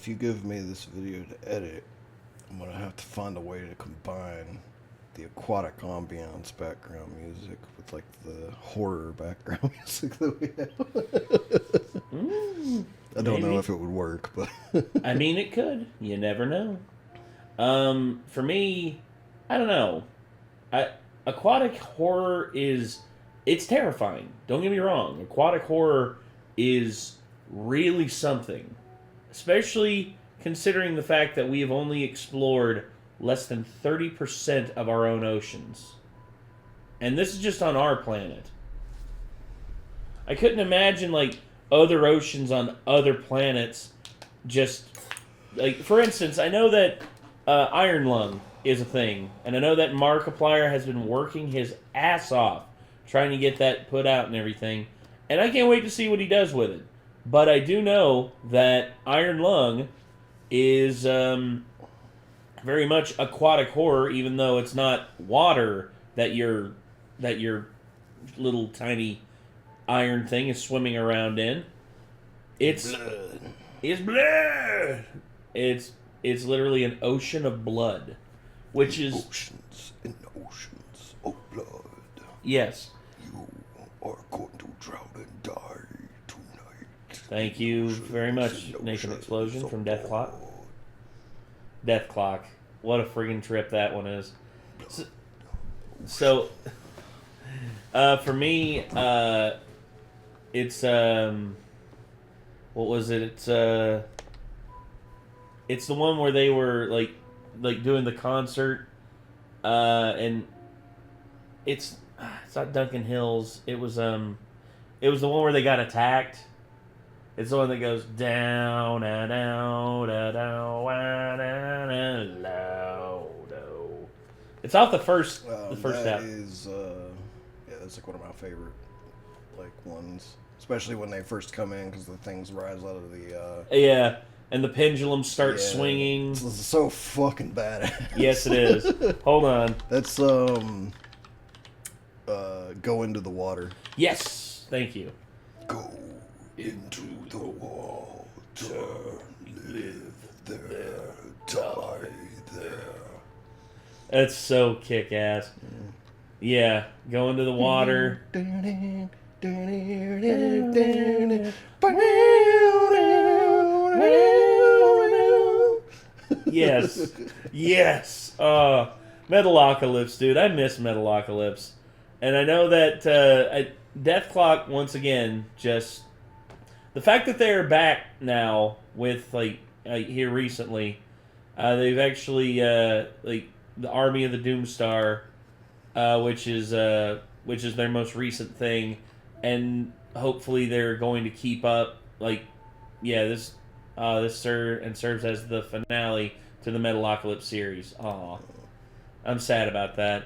if you give me this video to edit, I'm going to have to find a way to combine the aquatic ambiance background music with, like, the horror background music that we have. I don't know if it would work, but... I mean, it could. You never know. For me, I don't know. Aquatic horror is... It's terrifying. Don't get me wrong. Aquatic horror is really something. Especially considering the fact that we have only explored less than 30% of our own oceans. And this is just on our planet. I couldn't imagine, like, other oceans on other planets just... Like, for instance, I know that Iron Lung is a thing. And I know that Markiplier has been working his ass off trying to get that put out and everything. And I can't wait to see what he does with it. But I do know that Iron Lung is very much aquatic horror, even though it's not water that your little tiny iron thing is swimming around in. It's blood. It's blood. It's literally an ocean of blood, which is oceans and oceans of blood. Yes. You are going to drown and die tonight. Thank you very much, Nathan Explosion from Death Clock. Death Clock. What a friggin' trip that one is. So for me, it's what was it? It's the one where they were like doing the concert, and it's not Duncan Hills. It was the one where they got attacked. It's the one that goes down, down, down, down, down, down, down. It's off the first step. That is, that's like one of my favorite ones, especially when they first come in because the things rise out of the. Yeah, and the pendulums start swinging. It's so fucking badass. Yes, it is. Hold on. That's go into the water. Yes, thank you. Go into the water, live there, die there. That's so kick-ass. Yeah, go into the water. Yes. Yes. Metalocalypse, dude. I miss Metalocalypse. And I know that Death Clock, once again, just... The fact that they're back now with, here recently, they've actually, the Army of the Doomstar, which is their most recent thing, and hopefully they're going to keep up, this serves as the finale to the Metalocalypse series. Aw. I'm sad about that.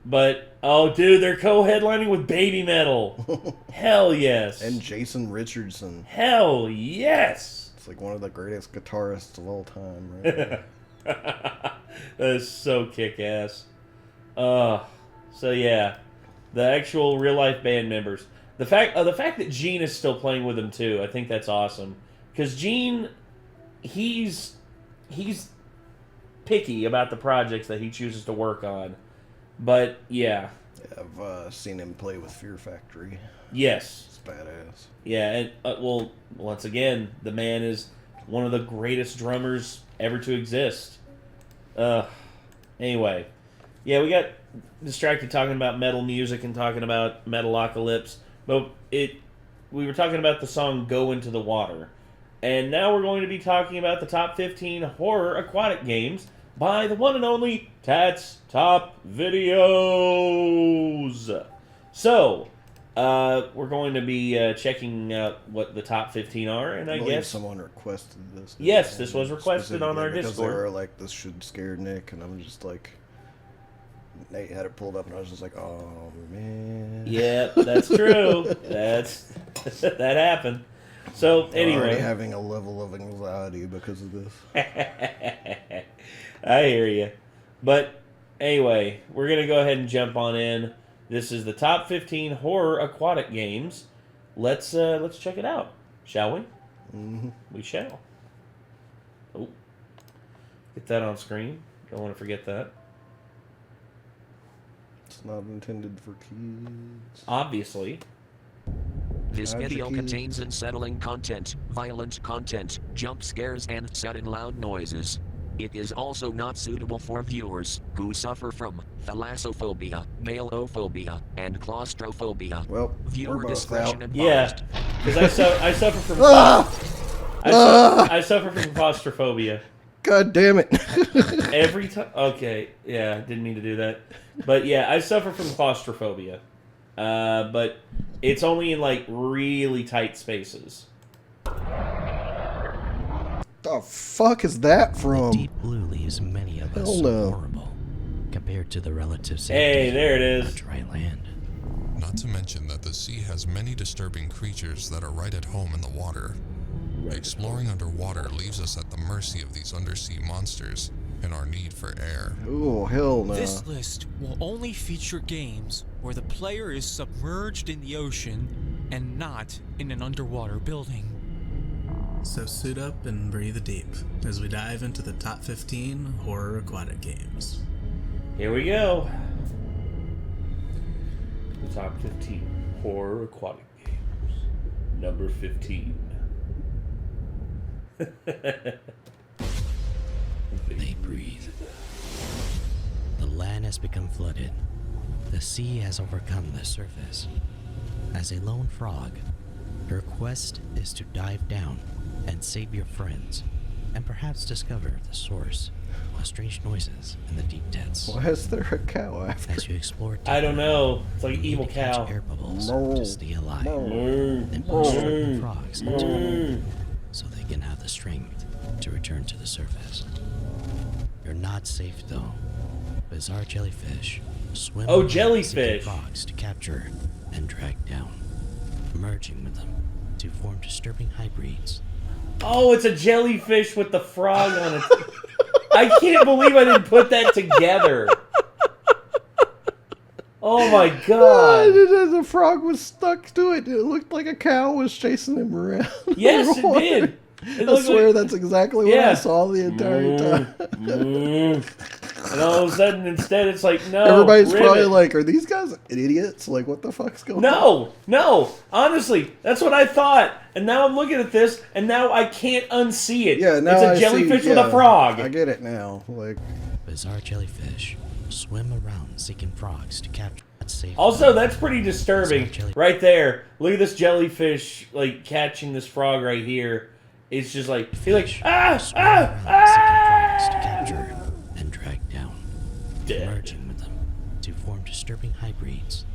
But, oh, dude, they're co-headlining with Baby Metal. Hell yes. And Jason Richardson. Hell yes. It's like one of the greatest guitarists of all time, right? That is so kick-ass. So, yeah. The actual real-life band members. The fact that Gene is still playing with them, too, I think that's awesome. Because Gene, he's picky about the projects that he chooses to work on. But, yeah. I've seen him play with Fear Factory. Yes. It's badass. Yeah, and, once again, the man is one of the greatest drummers ever to exist. Anyway. Yeah, we got distracted talking about metal music and talking about Metalocalypse. But we were talking about the song Go Into the Water. And now we're going to be talking about the top 15 horror aquatic games by the one and only Tats Top Videos. So, we're going to be checking out what the top 15 are, and I guess someone requested this. Yes, this was requested on our Discord. Because they were like, this should scare Nick, and I'm just like, Nate had it pulled up, and I was just like, oh man. Yeah, that's true. That happened. So anyway, already having a level of anxiety because of this. I hear you. But anyway, we're going to go ahead and jump on in. This is the top 15 horror aquatic games. Let's check it out, shall we? Mm-hmm. We shall. Oh. Get that on screen. Don't want to forget that. It's not intended for kids. Obviously. This video contains unsettling content, violent content, jump scares, and sudden loud noises. It is also not suitable for viewers who suffer from thalassophobia, maleophobia, and claustrophobia. Well, viewer both discretion out. advised. Yeah, because I suffer from I suffer from claustrophobia. God damn it. Every time. Okay, yeah, didn't mean to do that, but yeah, I suffer from claustrophobia. But it's only in like really tight spaces. The fuck is that from? The deep blue leaves many of us Hell so no. vulnerable compared to the relative safety Hey, there it on is. dry land. Not to mention that the sea has many disturbing creatures that are right at home in the water. Exploring underwater leaves us at the mercy of these undersea monsters and our need for air. Oh, hell no. This list will only feature games where the player is submerged in the ocean and not in an underwater building. So suit up and breathe deep as we dive into the top 15 horror aquatic games. Here we go. The top 15 horror aquatic games. Number 15. They breathe. The land has become flooded. The sea has overcome the surface. As a lone frog, your quest is to dive down and save your friends, and perhaps discover the source of strange noises in the deep depths. Why is there a cow after? As you explore I don't know. It's like you need evil to catch cow. air bubbles Moo. to stay alive. Mm. Then push the Mm. frogs into them so they can have the strength to return to the surface. You're not safe though. Bizarre jellyfish swim Oh, around jellyfish. seeking frogs to capture and drag down, merging with them to form disturbing hybrids. Oh, it's a jellyfish with the frog on it. I can't believe I didn't put that together. Oh my god. The frog was stuck to it. It looked like a cow was chasing him around. Yes, it did. It I looked swear like- that's exactly what Yeah. I saw the entire time. And all of a sudden, instead, it's like, no. Everybody's ribbit. probably like, are these guys idiots? Like, what the fuck's going on? No. Honestly, that's what I thought. And now I'm looking at this, and now I can't unsee it. Yeah, now it's a I see- jellyfish with yeah, a frog. I get it now. Like, Bizarre jellyfish swim around seeking frogs to capture and save Also, them. that's pretty disturbing. Bizarre jelly- Right there. Look at this jellyfish, like, catching this frog right here. It's just like, he's like, Swim ah! around seeking frogs to capture and drag down, Dead. merging with them to form disturbing hybrids.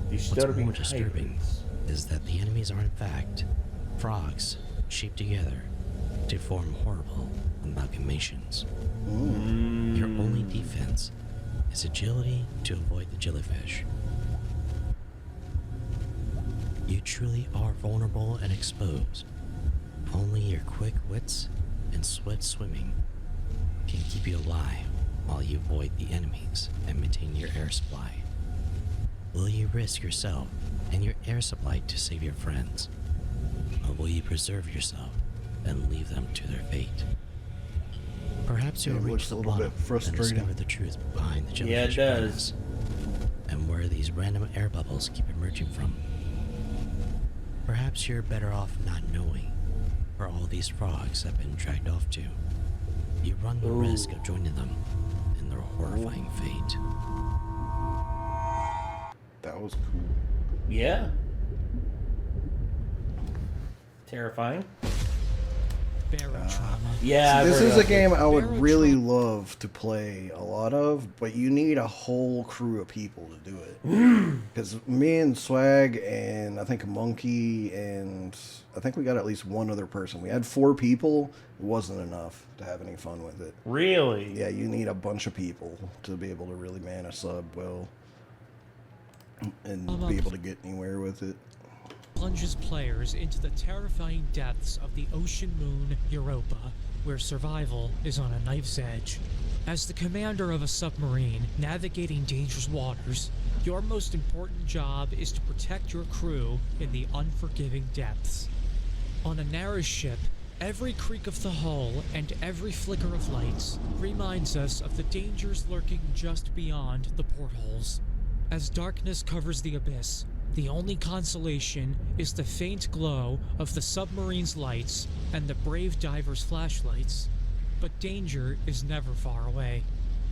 What's Disturbing more disturbing hybrids. is that the enemies are in fact frogs shaped together to form horrible amalgamations. Your only defense is agility to avoid the jellyfish. You truly are vulnerable and exposed. Only your quick wits and swift swimming can keep you alive while you avoid the enemies and maintain your air supply. Will you risk yourself and your air supply to save your friends? Or will you preserve yourself and leave them to their fate? Perhaps you'll It reach looks the a little bottom bit and frustrating. discover the truth behind the Yeah, it jellyfish does. menace, and where these random air bubbles keep emerging from. Perhaps you're better off not knowing where all these frogs have been dragged off to. You run the risk of joining them in their horrifying fate. that was cool. Yeah. Terrifying. Barotrauma. Yeah. I've This heard is a about game I would Barrel really Trump. love to play a lot of, but you need a whole crew of people to do it. Because me and Swag and I think Monkey and I think we got at least one other person. We had 4 people. It wasn't enough to have any fun with it. Really? Yeah, you need a bunch of people to be able to really man a sub well and be able to get anywhere with it. Plunges players into the terrifying depths of the ocean moon Europa, where survival is on a knife's edge. As the commander of a submarine navigating dangerous waters, your most important job is to protect your crew in the unforgiving depths. On a narrow ship, Every creak of the hull and every flicker of lights reminds us of the dangers lurking just beyond the portholes. As darkness covers the abyss, the only consolation is the faint glow of the submarine's lights and the brave divers' flashlights. But danger is never far away.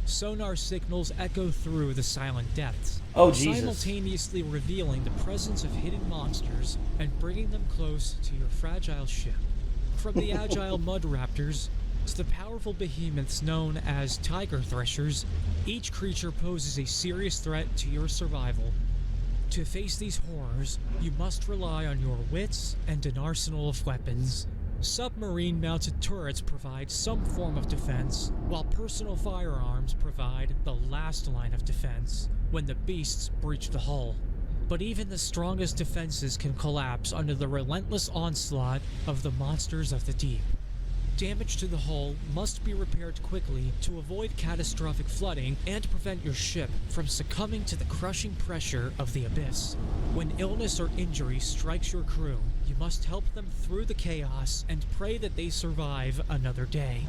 Sonar signals echo through the silent depths, simultaneously revealing the presence of hidden monsters and bringing them close to your fragile ship. From the agile mud raptors to the powerful behemoths known as tiger threshers, each creature poses a serious threat to your survival. To face these horrors, you must rely on your wits and an arsenal of weapons. Submarine-mounted turrets provide some form of defense, while personal firearms provide the last line of defense when the beasts breach the hull. But even the strongest defenses can collapse under the relentless onslaught of the monsters of the deep. Damage to the hull must be repaired quickly to avoid catastrophic flooding and prevent your ship from succumbing to the crushing pressure of the abyss. When illness or injury strikes your crew, you must help them through the chaos and pray that they survive another day.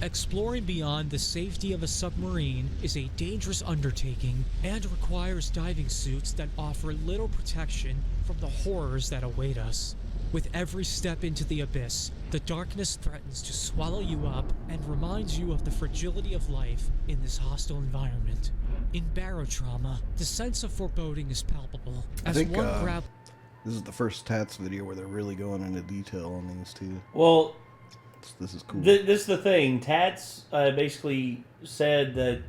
Exploring beyond the safety of a submarine is a dangerous undertaking and requires diving suits that offer little protection from the horrors that await us. With every step into the abyss, the darkness threatens to swallow you up and reminds you of the fragility of life in this hostile environment. In barotrauma, the sense of foreboding is palpable. This is the first Tats video where they're really going into detail on these two. Well, this is cool. This is the thing. Tats basically said that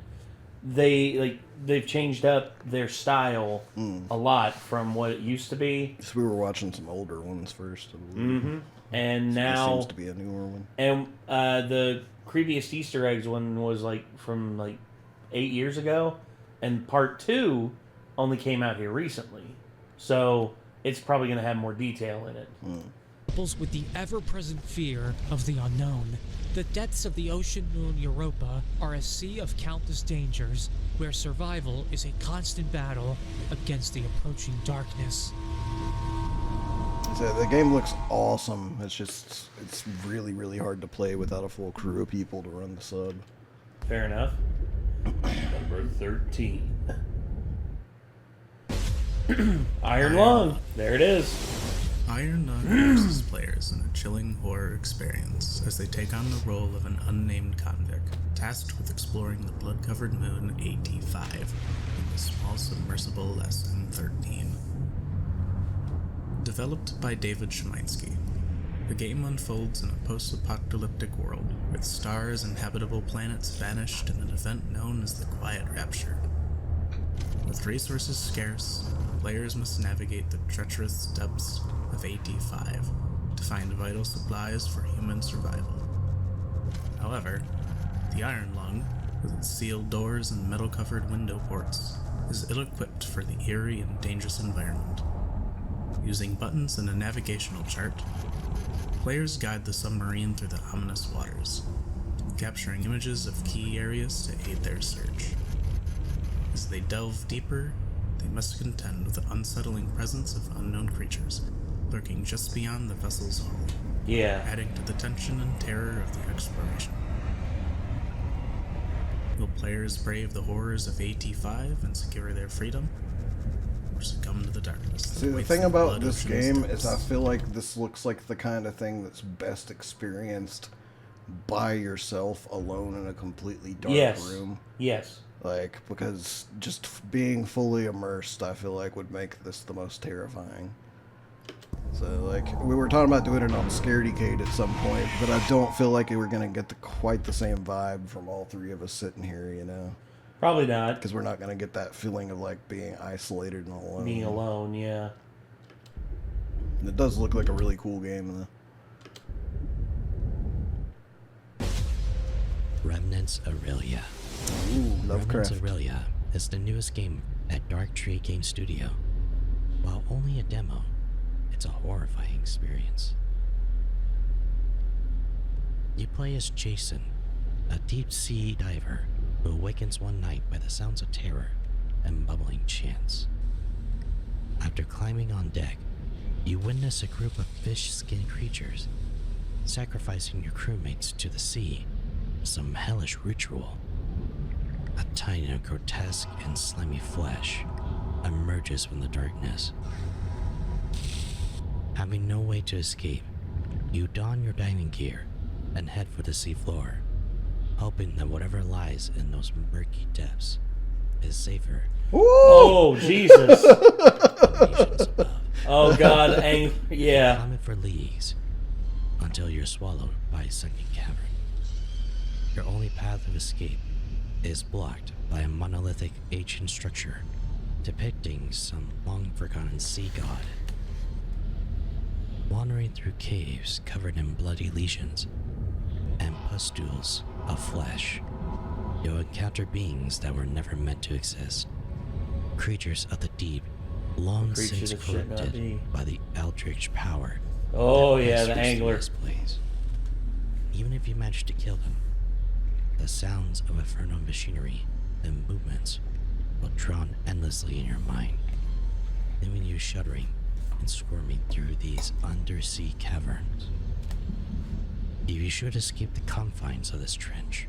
they've changed up their style a lot from what it used to be. So we were watching some older ones first. Mm-hmm. And now seems to be a newer one. And the previous Easter eggs one was from 8 years ago, and part 2 only came out here recently. So it's probably going to have more detail in it. With the ever-present fear of the unknown. The depths of the ocean moon Europa are a sea of countless dangers, where survival is a constant battle against the approaching darkness. So the game looks awesome. It's really, really hard to play without a full crew of people to run the sub. Fair enough. Number 13. Iron Lung. There it is. Iron Lung immerses players in a chilling horror experience as they take on the role of an unnamed convict, tasked with exploring the blood-covered moon AT-5 in the small submersible SM-13. Developed by David Szymański, the game unfolds in a post-apocalyptic world, with stars and habitable planets vanished in an event known as the Quiet Rapture. With resources scarce, players must navigate the treacherous depths of AT-5 to find vital supplies for human survival. However, the Iron Lung, with its sealed doors and metal-covered window ports, is ill-equipped for the eerie and dangerous environment. Using buttons and a navigational chart, players guide the submarine through the ominous waters, capturing images of key areas to aid their search. As they delve deeper, they must contend with the unsettling presence of unknown creatures lurking just beyond the vessel's hull, adding to the tension and terror of the exploration. Will players brave the horrors of AT-5 and secure their freedom, or succumb to the darkness? See, the thing about this game is I feel like this looks like the kind of thing that's best experienced by yourself alone in a completely dark room. Yes. Because just being fully immersed, I feel like would make this the most terrifying. So, we were talking about doing it on Scaredycade at some point, but I don't feel like we're going to get quite the same vibe from all three of us sitting here, you know? Probably not. Because we're not going to get that feeling of, being isolated and alone. Being alone, yeah. And it does look like a really cool game, though. Remnants Aurelia. Ooh, Lovecraft. Remnants Aurelia is the newest game at Dark Tree Game Studio. While only a demo, it's a horrifying experience. You play as Jason, a deep-sea diver who awakens one night by the sounds of terror and bubbling chants. After climbing on deck, you witness a group of fish-skinned creatures sacrificing your crewmates to the sea, some hellish ritual. A tiny, grotesque, and slimy flesh emerges from the darkness. Having no way to escape, you don your diving gear and head for the seafloor, hoping that whatever lies in those murky depths is safer. Ooh! Oh, Jesus. Nations above. Oh, God. Yeah. Climb it for leagues until you're swallowed by a sunken cavern. Your only path of escape is blocked by a monolithic ancient structure depicting some long-forgotten sea god. Wandering through caves covered in bloody lesions and pustules of flesh, you'll encounter beings that were never meant to exist. Creatures of the deep, long since that should not be. corrupted by the eldritch power. Oh, that yeah, the whispers through angler. this place. Even if you manage to kill them, the sounds of infernal machinery and movements will drown endlessly in your mind, leaving you shuddering and squirming through these undersea caverns. If you should escape the confines of this trench,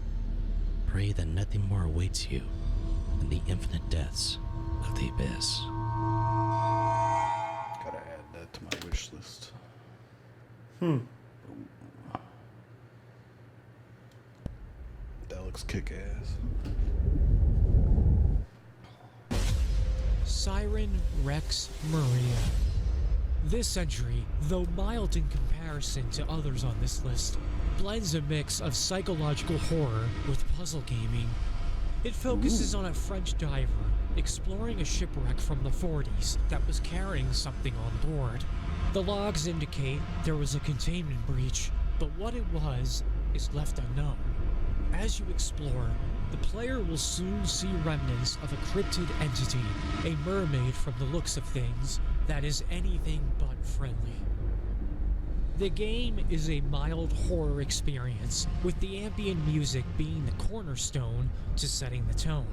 pray that nothing more awaits you than the infinite depths of the abyss. Gotta add that to my wish list. That looks kick-ass. Siren Rex Maria. This entry, though mild in comparison to others on this list, blends a mix of psychological horror with puzzle gaming. It focuses on a French diver exploring a shipwreck from the 40s that was carrying something on board. The logs indicate there was a containment breach, but what it was is left unknown. As you explore, the player will soon see remnants of a cryptid entity, a mermaid from the looks of things that is anything but friendly. The game is a mild horror experience, with the ambient music being the cornerstone to setting the tone.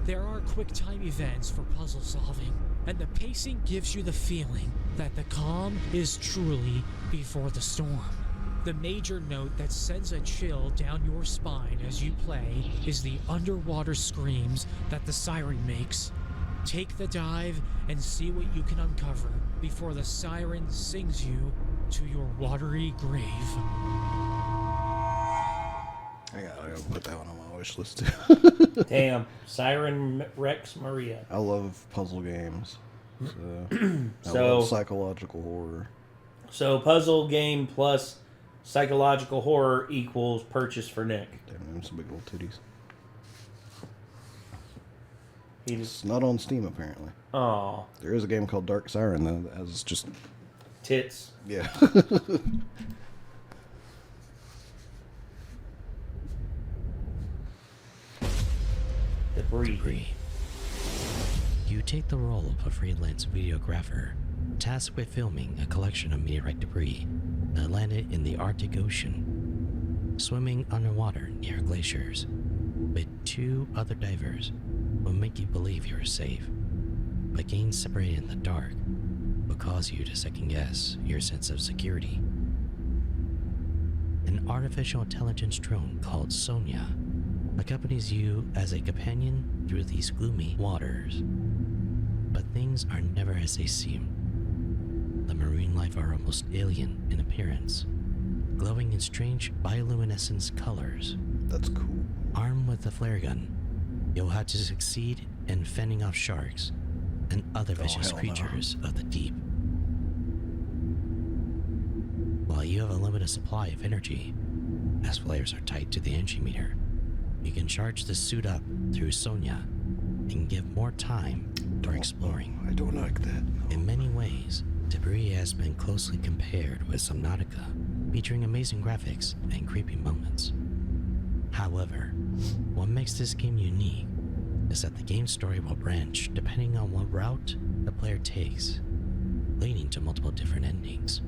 There are quick-time events for puzzle solving, and the pacing gives you the feeling that the calm is truly before the storm. The major note that sends a chill down your spine as you play is the underwater screams that the siren makes. Take the dive and see what you can uncover before the siren sings you to your watery grave. I gotta put that one on my wish list too. Damn. Siren Rex Maria. I love puzzle games. So, I So- love psychological horror. So, puzzle game plus psychological horror equals purchase for Nick. Damn, them some big old titties. He just... It's not on Steam apparently. Aw. There is a game called Dark Siren though that has just Tits. yeah. Debris. You take the role of a freelance videographer, tasked with filming a collection of meteorite debris that landed in the Arctic Ocean. Swimming underwater near glaciers with two other divers will make you believe you're safe, but getting separated in the dark will cause you to second-guess your sense of security. An artificial intelligence drone called Sonia accompanies you as a companion through these gloomy waters. But things are never as they seem. The marine life are almost alien in appearance, glowing in strange bioluminescence colors. That's cool. Armed with a flare gun, you'll have to succeed in fending off sharks and other vicious hell no. creatures of the deep. While you have a limited supply of energy, as flares are tied to the energy meter, you can charge the suit up through Sonia and give more time for exploring. I don't like that. In many ways, Debris has been closely compared with Subnautica, featuring amazing graphics and creepy moments. However, what makes this game unique is that the game's story will branch depending on what route the player takes, leading to multiple different endings.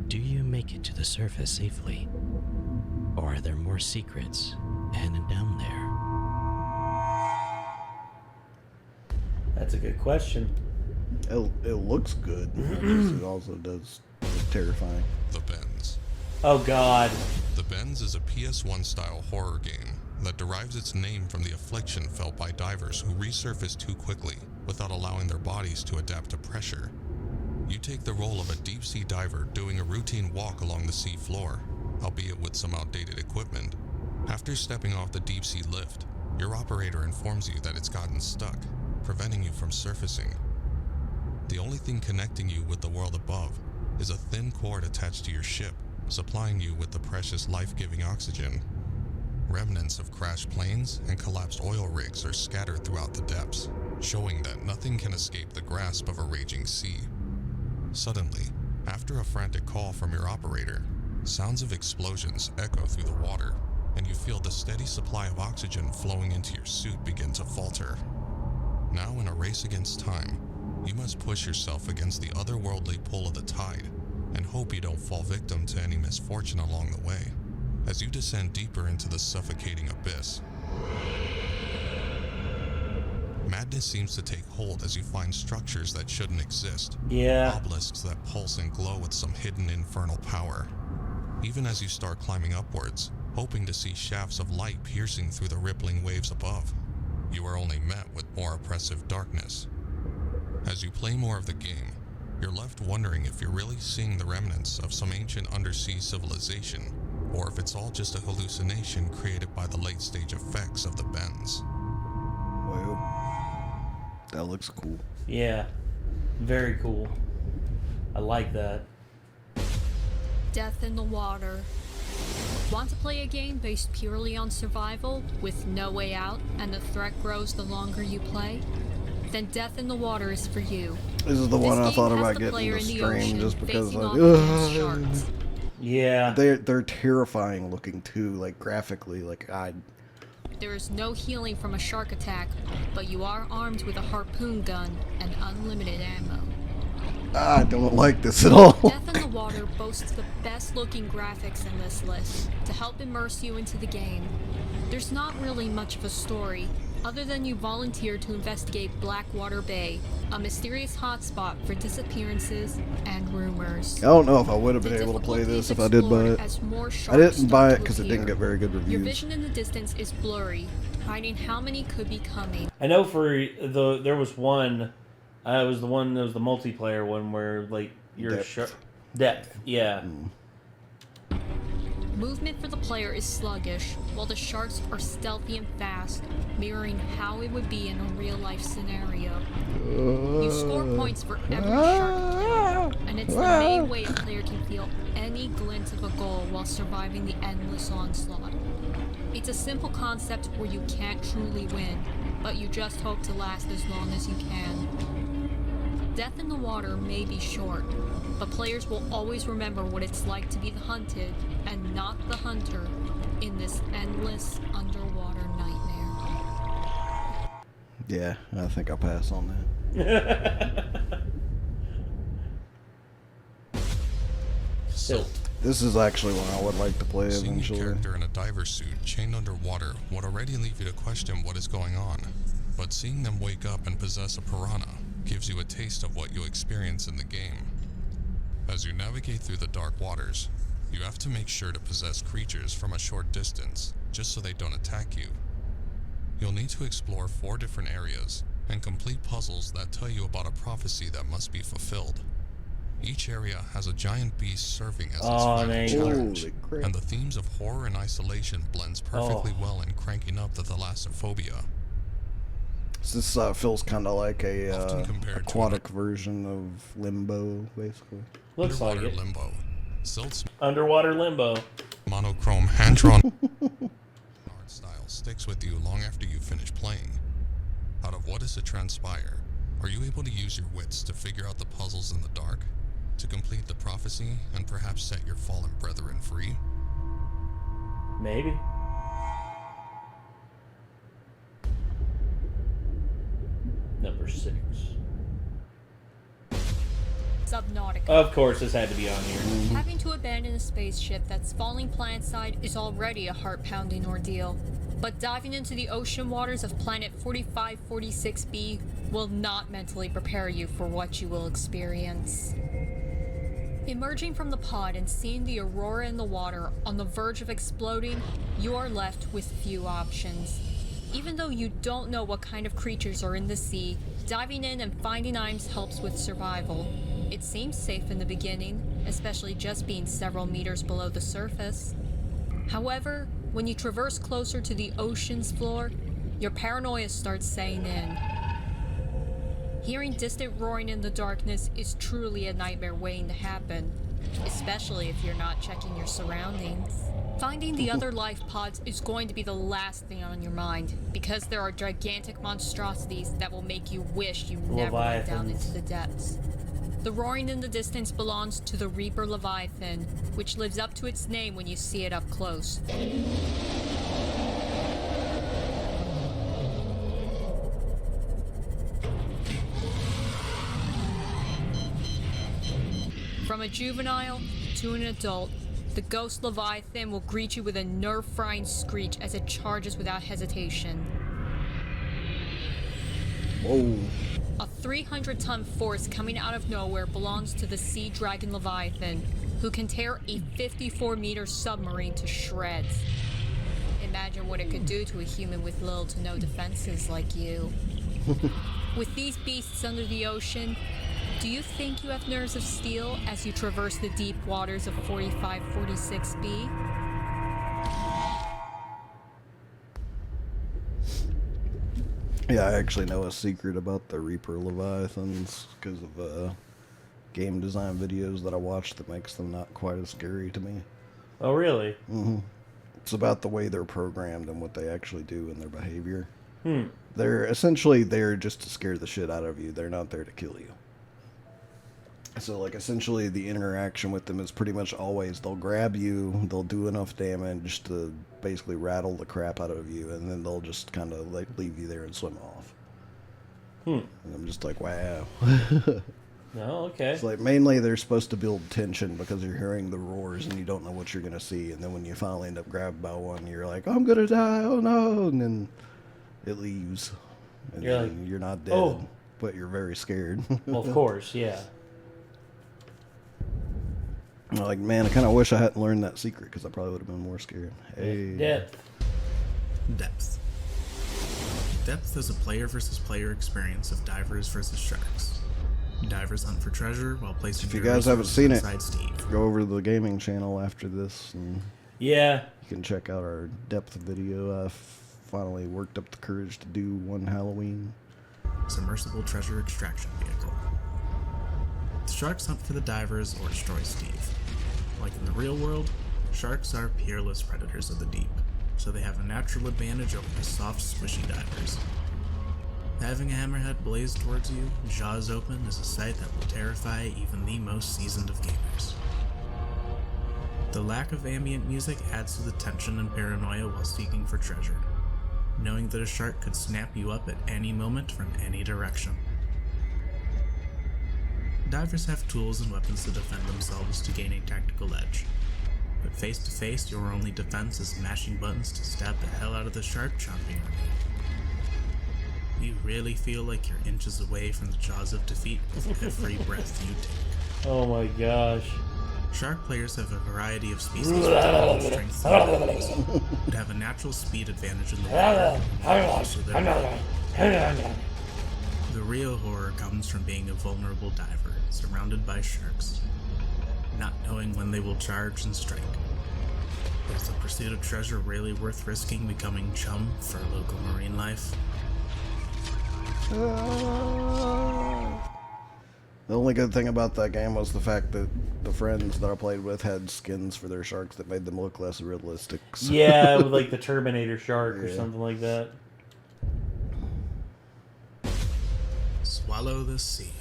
Do you make it to the surface safely? Or are there more secrets hidden down there? That's a good question. It looks good. It also does look terrifying. The bends. Oh God. The Bends is a PS1 style horror game that derives its name from the affliction felt by divers who resurface too quickly without allowing their bodies to adapt to pressure. You take the role of a deep-sea diver doing a routine walk along the sea floor, albeit with some outdated equipment. After stepping off the deep-sea lift, your operator informs you that it's gotten stuck, preventing you from surfacing. The only thing connecting you with the world above is a thin cord attached to your ship, supplying you with the precious life-giving oxygen. Remnants of crashed planes and collapsed oil rigs are scattered throughout the depths, showing that nothing can escape the grasp of a raging sea. Suddenly, after a frantic call from your operator, sounds of explosions echo through the water, and you feel the steady supply of oxygen flowing into your suit begin to falter. Now in a race against time, you must push yourself against the otherworldly pull of the tide, and hope you don't fall victim to any misfortune along the way, as you descend deeper into the suffocating abyss. Madness seems to take hold as you find structures that shouldn't exist. Yeah. Obelisks that pulse and glow with some hidden infernal power. Even as you start climbing upwards, hoping to see shafts of light piercing through the rippling waves above, you are only met with more oppressive darkness. As you play more of the game, you're left wondering if you're really seeing the remnants of some ancient undersea civilization, or if it's all just a hallucination created by the late-stage effects of the Bends. Well, that looks cool. Yeah. Very cool. I like that. Death in the Water. Want to play a game based purely on survival, with no way out, and the threat grows the longer you play? Then Death in the Water is for you. This is the one I thought about getting to stream just because yeah. They're terrifying looking too, like graphically, like There is no healing from a shark attack, but you are armed with a harpoon gun and unlimited ammo. I don't like this at all. Death in the Water boasts the best looking graphics in this list to help immerse you into the game. There's not really much of a story, other than you volunteer to investigate Blackwater Bay, a mysterious hotspot for disappearances and rumors. I don't know if I would have been able to play this if I did buy it. I didn't buy it because it didn't get very good reviews. Your vision in the distance is blurry, hiding how many could be coming. I know there was one. It was the one that was the multiplayer one where like your depth. Yeah. Movement for the player is sluggish, while the sharks are stealthy and fast, mirroring how it would be in a real-life scenario. You score points for every shark kill, and it's the main way a player can feel any glint of a goal while surviving the endless onslaught. It's a simple concept where you can't truly win, but you just hope to last as long as you can. Death in the Water may be short, but players will always remember what it's like to be the hunted and not the hunter in this endless underwater nightmare. Yeah, I think I'll pass on that. Silt. This is actually one I would like to play eventually. Seeing a character in a diver suit chained underwater would already leave you to question what is going on, but seeing them wake up and possess a piranha gives you a taste of what you experience in the game. As you navigate through the dark waters, you have to make sure to possess creatures from a short distance, just so they don't attack you. You'll need to explore 4 different areas and complete puzzles that tell you about a prophecy that must be fulfilled. Each area has a giant beast serving as its final challenge, and the themes of horror and isolation blends perfectly well in cranking up the thalassophobia. This feels kind of like a aquatic version of Limbo, basically. Looks like it. Limbo. Silt's Underwater Limbo. monochrome hand-drawn art style sticks with you long after you finish playing. Out of what is to transpire, are you able to use your wits to figure out the puzzles in the dark, to complete the prophecy, and perhaps set your fallen brethren free? Maybe. Number 6. Subnautica. Of course, this had to be on here. Having to abandon a spaceship that's falling planetside is already a heart-pounding ordeal, but diving into the ocean waters of planet 4546b will not mentally prepare you for what you will experience. Emerging from the pod and seeing the aurora in the water on the verge of exploding, you are left with few options. Even though you don't know what kind of creatures are in the sea, diving in and finding items helps with survival. It seems safe in the beginning, especially just being several meters below the surface. However, when you traverse closer to the ocean's floor, your paranoia starts setting in. Hearing distant roaring in the darkness is truly a nightmare waiting to happen, especially if you're not checking your surroundings. Finding the other life pods is going to be the last thing on your mind, because there are gigantic monstrosities that will make you wish you never went down into the depths. The roaring in the distance belongs to the Reaper Leviathan, which lives up to its name when you see it up close. From a juvenile to an adult, the Ghost Leviathan will greet you with a nerve-frying screech as it charges without hesitation. Whoa. A 300-ton force coming out of nowhere belongs to the Sea Dragon Leviathan, who can tear a 54-meter submarine to shreds. Imagine what it could do to a human with little to no defenses like you. With these beasts under the ocean, do you think you have nerves of steel as you traverse the deep waters of 4546B? Yeah, I actually know a secret about the Reaper Leviathans because of game design videos that I watched that makes them not quite as scary to me. Oh, really? Mm-hmm. It's about the way they're programmed and what they actually do in their behavior. Hmm. They're essentially there just to scare the shit out of you. They're not there to kill you. So, like, essentially the interaction with them is pretty much always they'll grab you, they'll do enough damage to basically rattle the crap out of you, and then they'll just kind of, like, leave you there and swim off. And I'm just like, wow. Oh, okay. It's like, mainly they're supposed to build tension because you're hearing the roars and you don't know what you're going to see, and then when you finally end up grabbed by one, you're like, I'm going to die, oh no, and then it leaves. And you're then like, you're not dead, but you're very scared. Well, of course, yeah. I'm like, man, I kind of wish I hadn't learned that secret because I probably would have been more scared. Hey. Depth. Depth is a player versus player experience of divers versus sharks. Divers hunt for treasure while placing. If you guys haven't seen it, Steve. go over to the gaming channel after this, and yeah, you can check out our depth video. I finally worked up the courage to do one Halloween. Submersible treasure extraction vehicle. The sharks hunt for the divers or destroy Steve. Like in the real world, sharks are peerless predators of the deep, so they have a natural advantage over the soft, squishy divers. Having a hammerhead blaze towards you, jaws open, is a sight that will terrify even the most seasoned of gamers. The lack of ambient music adds to the tension and paranoia while seeking for treasure, knowing that a shark could snap you up at any moment from any direction. Divers have tools and weapons to defend themselves to gain a tactical edge, but face to face your only defense is mashing buttons to stab the hell out of the shark chomping on you. You really feel like you're inches away from the jaws of defeat with every breath you take. Oh my gosh. Shark players have a variety of species with different strengths and abilities, but have a natural speed advantage in the water. The real horror comes from being a vulnerable diver, surrounded by sharks, not knowing when they will charge and strike. Is the pursuit of treasure really worth risking becoming chum for local marine life? The only good thing about that game was the fact that the friends that I played with had skins for their sharks that made them look less realistic. So. Yeah, with like the Terminator shark or something like that. Swallow the Sea.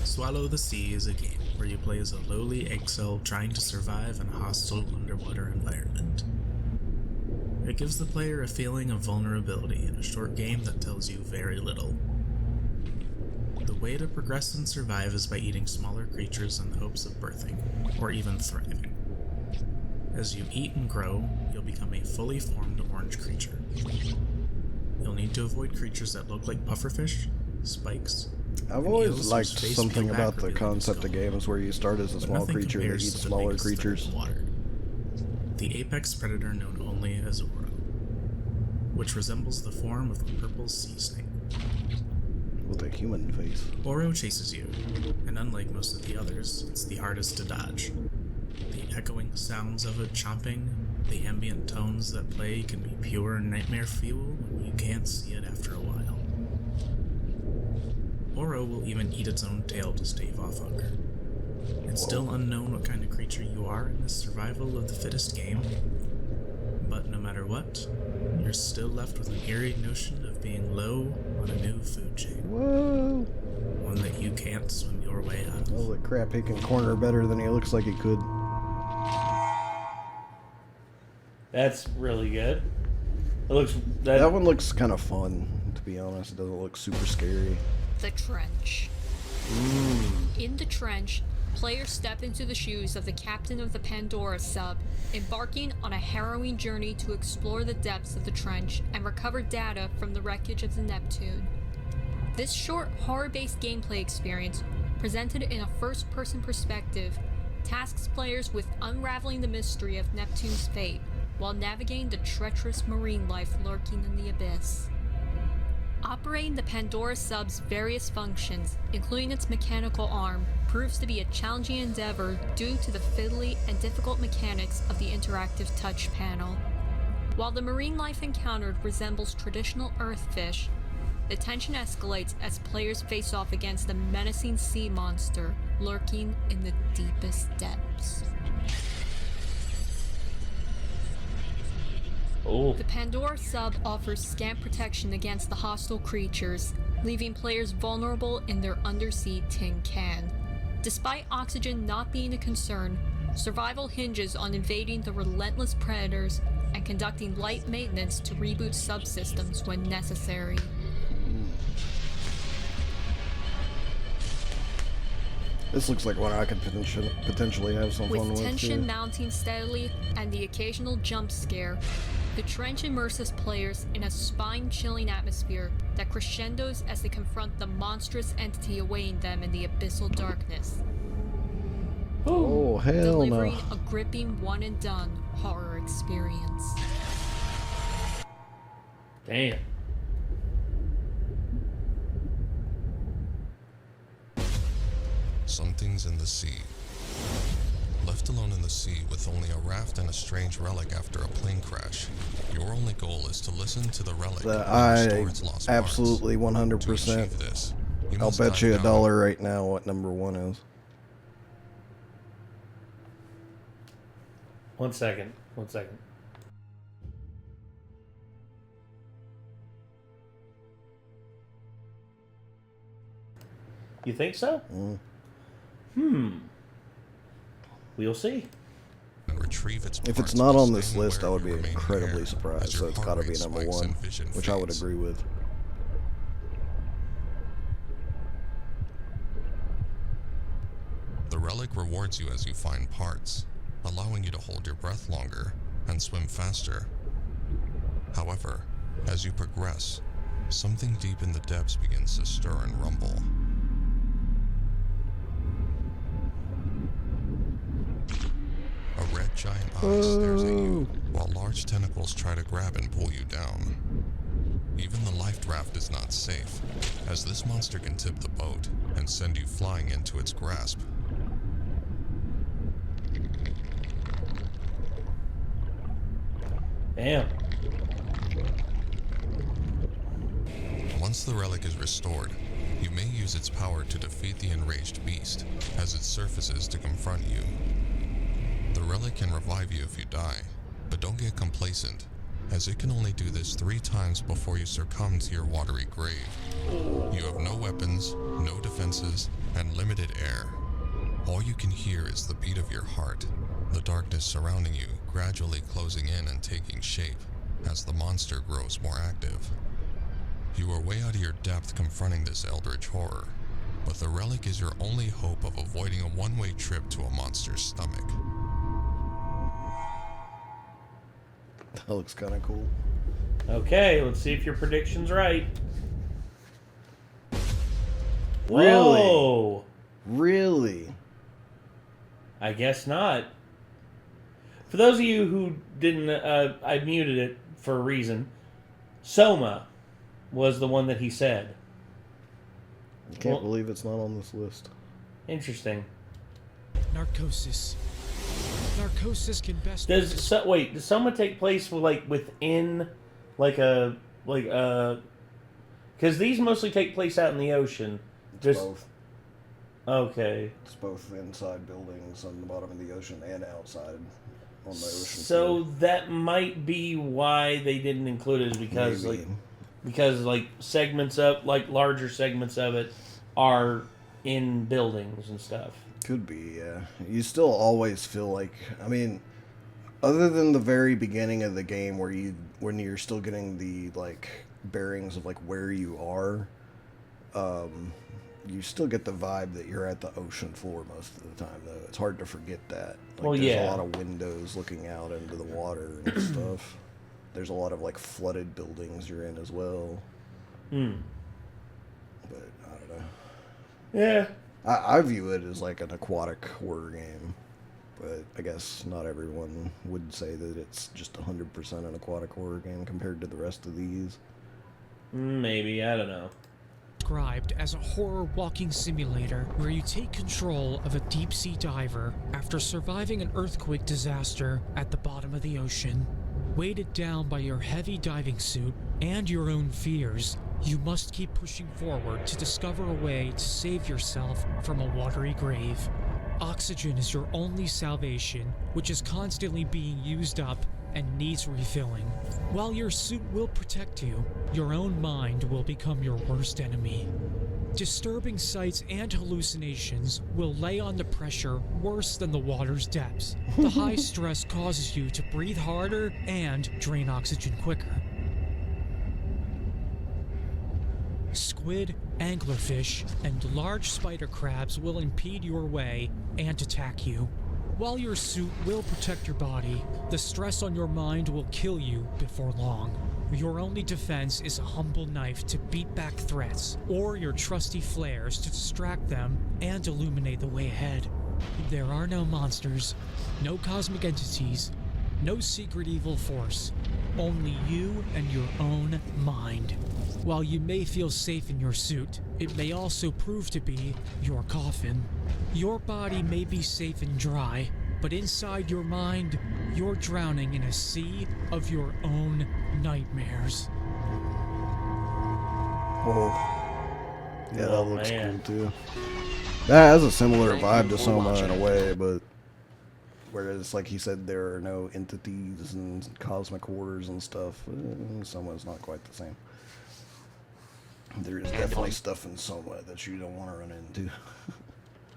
Swallow the Sea is a game where you play as a lowly egg cell trying to survive in a hostile underwater environment. It gives the player a feeling of vulnerability in a short game that tells you very little. The way to progress and survive is by eating smaller creatures in the hopes of birthing, or even thriving. As you eat and grow, you'll become a fully formed orange creature. You'll need to avoid creatures that look like pufferfish, spikes, I've always liked something about the concept of games where you start as a small creature that eats smaller creatures. The apex predator known only as Oro, which resembles the form of a purple sea snake. With a human face. Oro chases you, and unlike most of the others, it's the hardest to dodge. The echoing sounds of it chomping, the ambient tones that play can be pure nightmare fuel when you can't see it after a while. Oro will even eat its own tail to stave off hunger. It's still unknown what kind of creature you are in this survival of the fittest game, but no matter what, you're still left with an eerie notion of being low on a new food chain. Whoa! One that you can't swim your way out of. Holy crap, he can corner better than he looks like he could. That's really good. It looks that one looks kind of fun, to be honest. It doesn't look super scary. The trench. In the trench, players step into the shoes of the captain of the Pandora sub, embarking on a harrowing journey to explore the depths of the trench and recover data from the wreckage of the Neptune. This short, horror-based gameplay experience, presented in a first-person perspective, tasks players with unraveling the mystery of Neptune's fate while navigating the treacherous marine life lurking in the abyss. Operating the Pandora sub's various functions, including its mechanical arm, proves to be a challenging endeavor due to the fiddly and difficult mechanics of the interactive touch panel. While the marine life encountered resembles traditional Earthfish, the tension escalates as players face off against a menacing sea monster lurking in the deepest depths. Oh. The Pandora sub offers scant protection against the hostile creatures, leaving players vulnerable in their undersea tin can. Despite oxygen not being a concern, survival hinges on invading the relentless predators and conducting light maintenance to reboot subsystems when necessary. This looks like one I could potentially have some fun with. With tension mounting steadily and the occasional jump scare, the trench immerses players in a spine-chilling atmosphere that crescendos as they confront the monstrous entity awaiting them in the abyssal darkness. Oh, hell delivering no. a gripping one-and-done horror experience. Damn. Something's in the sea. Left alone in the sea with only a raft and a strange relic after a plane crash, your only goal is to listen to the relic and restore its lost absolutely parts. 100%. To achieve this, I'll must bet you dive down $1 right now what number 1 is. 1 second. You think so? We'll see. And retrieve its If parts it's not while on this staying list, I aware would of be your remaining incredibly air surprised. as So your it's heart got to be rate number spikes 1, and vision which I would fades. agree with. The relic rewards you as you find parts, allowing you to hold your breath longer and swim faster. However, as you progress, something deep in the depths begins to stir and rumble. A red giant eye stares at you, while large tentacles try to grab and pull you down. Even the life raft is not safe, as this monster can tip the boat and send you flying into its grasp. Damn. Once the relic is restored, you may use its power to defeat the enraged beast, as it surfaces to confront you. The relic can revive you if you die, but don't get complacent, as it can only do this 3 times before you succumb to your watery grave. You have no weapons, no defenses, and limited air. All you can hear is the beat of your heart, the darkness surrounding you gradually closing in and taking shape as the monster grows more active. You are way out of your depth confronting this eldritch horror, but the relic is your only hope of avoiding a one-way trip to a monster's stomach. That looks kind of cool. Okay, let's see if your prediction's right. Whoa. Really? I guess not. For those of you who didn't, I muted it for a reason. Soma was the one that he said. I can't believe it's not on this list. Interesting. Narcosis. Narcosis can best... Does Soma take place within because these mostly take place out in the ocean. It's both. Okay. It's both inside buildings on the bottom of the ocean and outside on the ocean. So that might be why they didn't include it, is because segments of larger segments of it are in buildings and stuff. Could be, yeah. You still always feel like, I mean, other than the very beginning of the game when you're still getting the bearings of where you are, you still get the vibe that you're at the ocean floor most of the time, though. It's hard to forget that. There's a lot of windows looking out into the water and stuff. There's a lot of flooded buildings you're in as well. But I don't know. Yeah. I view it as an aquatic horror game, but I guess not everyone would say that it's just 100% an aquatic horror game compared to the rest of these. Maybe, I don't know. Described as a horror walking simulator where you take control of a deep-sea diver after surviving an earthquake disaster at the bottom of the ocean. Weighted down by your heavy diving suit and your own fears, you must keep pushing forward to discover a way to save yourself from a watery grave. Oxygen is your only salvation, which is constantly being used up and needs refilling. While your suit will protect you, your own mind will become your worst enemy. Disturbing sights and hallucinations will lay on the pressure worse than the water's depths. The high stress causes you to breathe harder and drain oxygen quicker. Squid, anglerfish, and large spider crabs will impede your way and attack you. While your suit will protect your body, the stress on your mind will kill you before long. Your only defense is a humble knife to beat back threats, or your trusty flares to distract them and illuminate the way ahead. There are no monsters, no cosmic entities, no secret evil force, only you and your own mind. While you may feel safe in your suit, it may also prove to be your coffin. Your body may be safe and dry, but inside your mind, you're drowning in a sea of your own nightmares. Oh. Yeah, that looks cool too. That has a similar vibe to Soma in a way, but whereas, like he said, there are no entities and cosmic horrors and stuff, Soma's not quite the same. There is definitely stuff in Soma that you don't want to run into.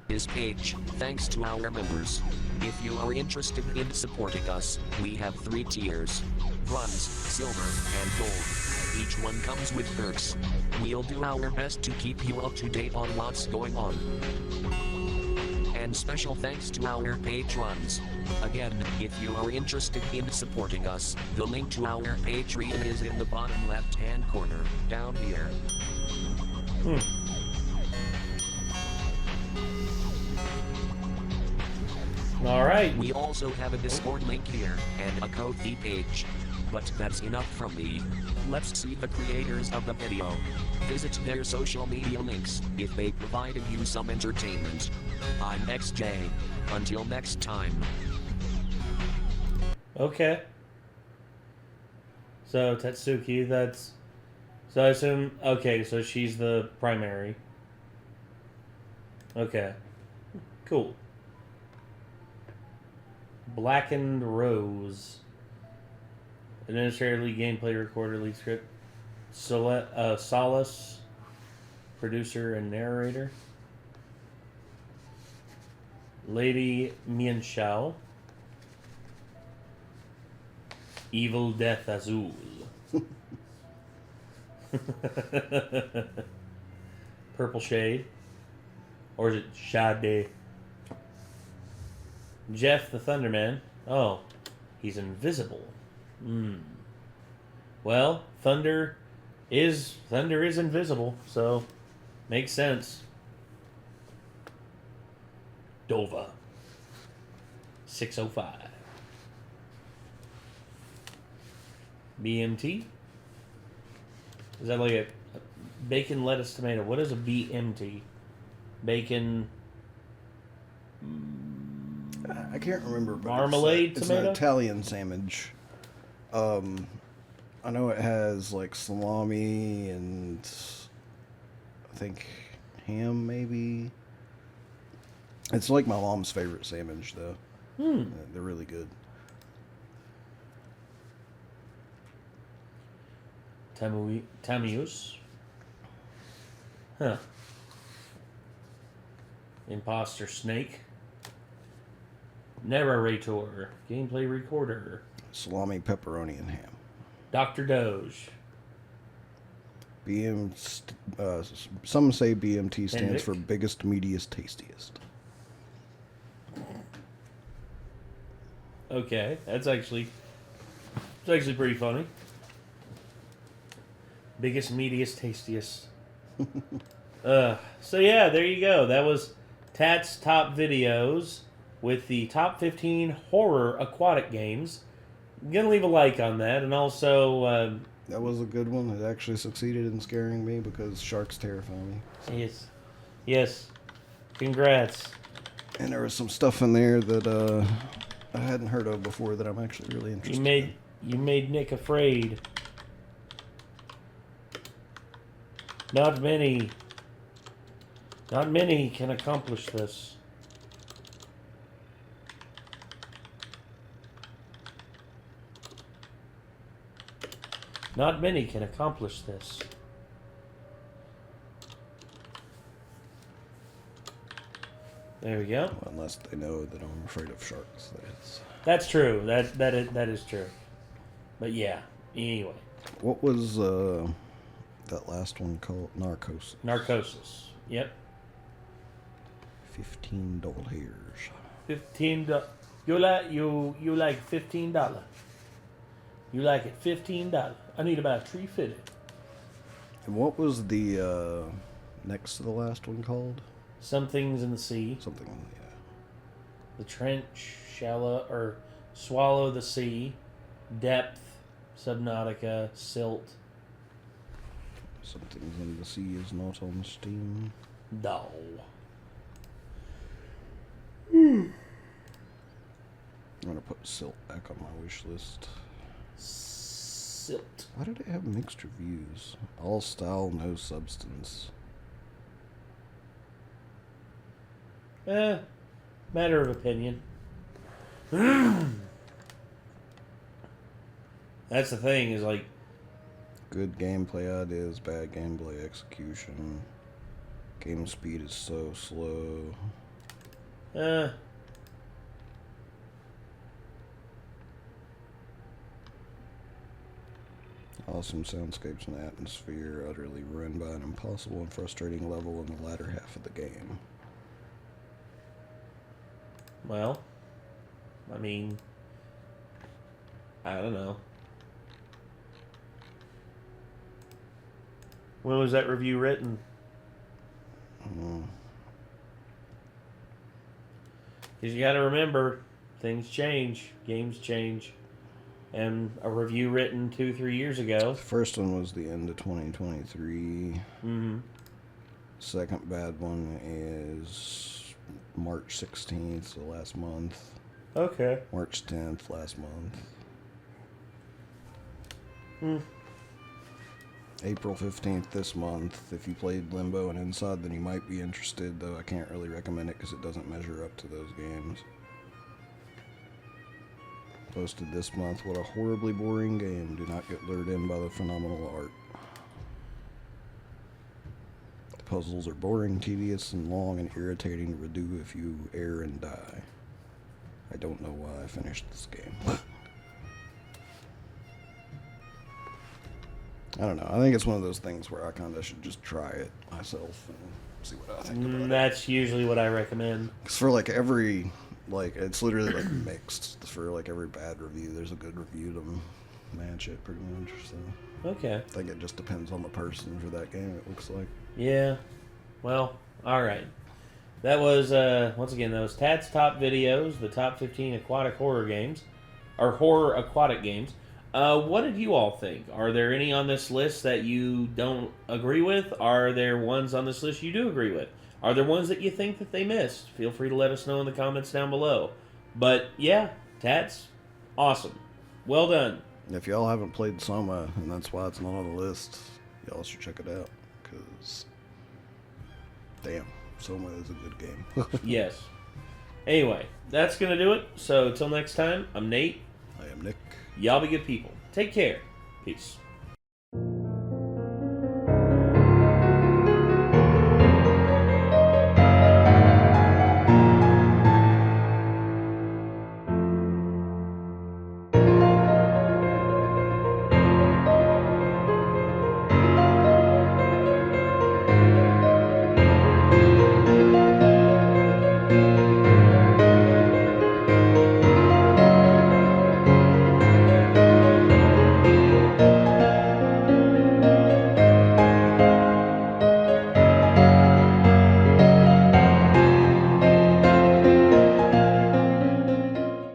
This page, thanks to our members. If you are interested in supporting us, we have 3 tiers: bronze, silver, and gold. Each one comes with perks. We'll do our best to keep you up to date on what's going on. And special thanks to our patrons. Again, if you are interested in supporting us, the link to our Patreon is in the bottom left-hand corner, down here. Alright. We also have a Discord link here, and a Ko-fi page. But that's enough from me. Let's see the creators of the video. Visit their social media links, if they provided you some entertainment. I'm XJ. Until next time. Okay. So, Tetsuki, that's... So I assume... Okay, so she's the primary. Okay. Cool. Blackened Rose. Administrator, lead gameplay, recorder, lead script. Solace. Producer and narrator. Lady Mianshao. Evil Death Azul. Purple Shade. Or is it Shade? Jeff the Thunderman. Oh, he's invisible. Well, Thunder is invisible, so makes sense. Dova. 605. BMT? Is that like a bacon, lettuce, tomato? What is a BMT? Bacon... I can't remember. But Marmalade it's tomato? an Italian sandwich. I know it has like salami and I think ham maybe. It's like my mom's favorite sandwich though. They're really good. Tamius. Huh. Imposter Snake. Narrator. Gameplay Recorder. Salami, pepperoni, and ham. Dr. Doge. Some say BMT stands Benedict? for biggest, meatiest, tastiest. Okay, it's actually pretty funny. Biggest, meatiest, tastiest. So yeah, there you go. That was Tat's top videos with the top 15 horror aquatic games. I'm gonna leave a like on that, and also That was a good one. It actually succeeded in scaring me because sharks terrify me. yes, congrats. And there was some stuff in there that I hadn't heard of before that I'm actually really interested in. You made Nick afraid. Not many can accomplish this. Not many can accomplish this. There we go. Unless they know that I'm afraid of sharks. That's true. That is true. But yeah. Anyway. What was that last one called? Narcosis. Narcosis. Yep. $15. $15. You like $15. You like it $15. I need about $3.50. And what was the next to the last one called? Some Things in the Sea. Something, yeah. The Trench, Shallow, or Swallow the Sea, Depth, Subnautica, Silt. Something's in the Sea is not on Steam. No. I'm gonna put Silt back on my wish list. Silt. Why did it have mixed reviews? All style, no substance. Matter of opinion. That's the thing, is like... Good gameplay ideas, bad gameplay execution. Game speed is so slow. Awesome soundscapes and atmosphere, utterly ruined by an impossible and frustrating level in the latter half of the game. Well, I mean, I don't know. When was that review written? Because you got to remember, things change, games change, and a review written 2-3 years ago. The first one was the end of 2023. Second bad one is March 16th, so last month. Okay. March 10th, last month. April 15th this month. If you played Limbo and Inside, then you might be interested, though I can't really recommend it because it doesn't measure up to those games. Posted this month. What a horribly boring game. Do not get lured in by the phenomenal art. The puzzles are boring, tedious, and long and irritating to redo if you err and die. I don't know why I finished this game. I don't know. I think it's one of those things where I kind of should just try it myself and see what I think about it. That's usually what I recommend. Because for like every, like, it's literally like mixed. For like every bad review, there's a good review to match it pretty much. So Okay. I think it just depends on the person for that game, it looks like. Yeah. Well, alright. That was, once again, that was Tad's Top Videos, the top 15 aquatic horror games, or horror aquatic games. What did you all think? Are there any on this list that you don't agree with? Are there ones on this list you do agree with? Are there ones that you think that they missed? Feel free to let us know in the comments down below. But, yeah, Tats, awesome. Well done. If y'all haven't played Soma, and that's why it's not on the list, y'all should check it out, because, damn, Soma is a good game. Yes. Anyway, that's going to do it. So, until next time, I'm Nate. I am Nick. Y'all be good people. Take care. Peace.